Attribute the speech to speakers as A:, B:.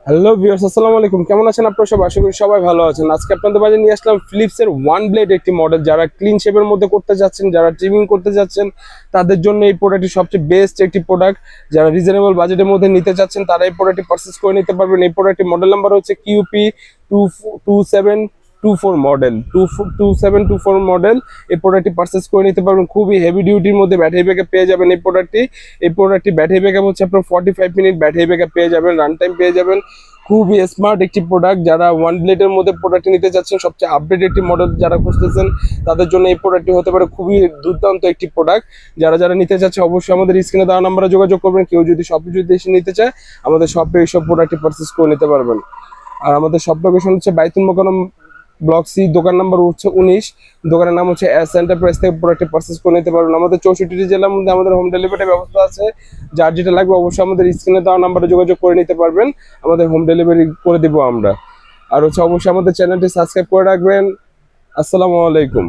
A: Hello viewers, আসসালামু আলাইকুম। কেমন আছেন আপনারা সবাই? আশা করি সবাই ভালো আছেন। আজকে আপনাদের মাঝে নিয়ে আসলাম ফিলিপসের ওয়ান ব্লেড একটি মডেল। যারা ক্লিন শেপের মধ্যে করতে যাচ্ছেন, যারা ট্রিমিং করতে যাচ্ছেন, তাদের জন্য এই প্রোডাক্টটি সবচেয়ে বেস্ট একটি প্রোডাক্ট। যারা রিজনেবল বাজেটের মধ্যে নিতে চাচ্ছেন তারা এই প্রোডাক্টটি পারচেস করে নিতে পারবেন। এই প্রোডাক্টটির মডেল নাম্বার হচ্ছে কিউপি 2724 মডেল, 2724 মডেল। এই প্রোডাক্টটি পারচেস করে নিতে পারবেন। খুবই হেভি ডিউটির মধ্যে ব্যাটারি ব্যাকআপ পেয়ে যাবেন এই প্রোডাক্টটি ব্যাটারি ব্যাকআপ হচ্ছে আপনার 45 মিনিট ব্যাটারি ব্যাকআপ পেয়ে যাবেন, রান টাইম পেয়ে যাবেন। খুবই স্মার্ট একটি প্রোডাক্ট। যারা ওয়ান ব্লেডের মধ্যে প্রোডাক্ট নিতে চাচ্ছেন, সবচেয়ে আপডেট একটি মডেল যারা খুঁজতেছেন, তাদের জন্য এই প্রোডাক্টটি হতে পারে খুবই দুর্দান্ত একটি প্রোডাক্ট। যারা যারা নিতে চাচ্ছে অবশ্যই আমাদের স্ক্রিনে দেওয়া নাম্বারে যোগাযোগ করবেন। কেউ যদি শপে যদি এসে নিতে চায়, আমাদের শপে এইসব প্রোডাক্টটি পারচেস করে নিতে পারবেন। আর আমাদের শপ লোকেশন হচ্ছে বাইতুল মোকাররম ব্লক সি, দোকান নাম্বার হচ্ছে 19। দোকানের নাম হচ্ছে এস এন্টারপ্রাইজ। থেকে প্রোডাক্টটি পারচেস করে নিতে পারবেন। আমাদের 64টি জেলার মধ্যে আমাদের হোম ডেলিভারি ব্যবস্থা আছে। যার যেটা লাগবে অবশ্যই আমাদের স্ক্রিনে দেওয়া নাম্বারে যোগাযোগ করে নিতে পারবেন। আমাদের হোম ডেলিভারি করে দিব আমরা। আর হচ্ছে অবশ্যই আমাদের চ্যানেলটি সাবস্ক্রাইব করে রাখবেন। আসসালামু আলাইকুম।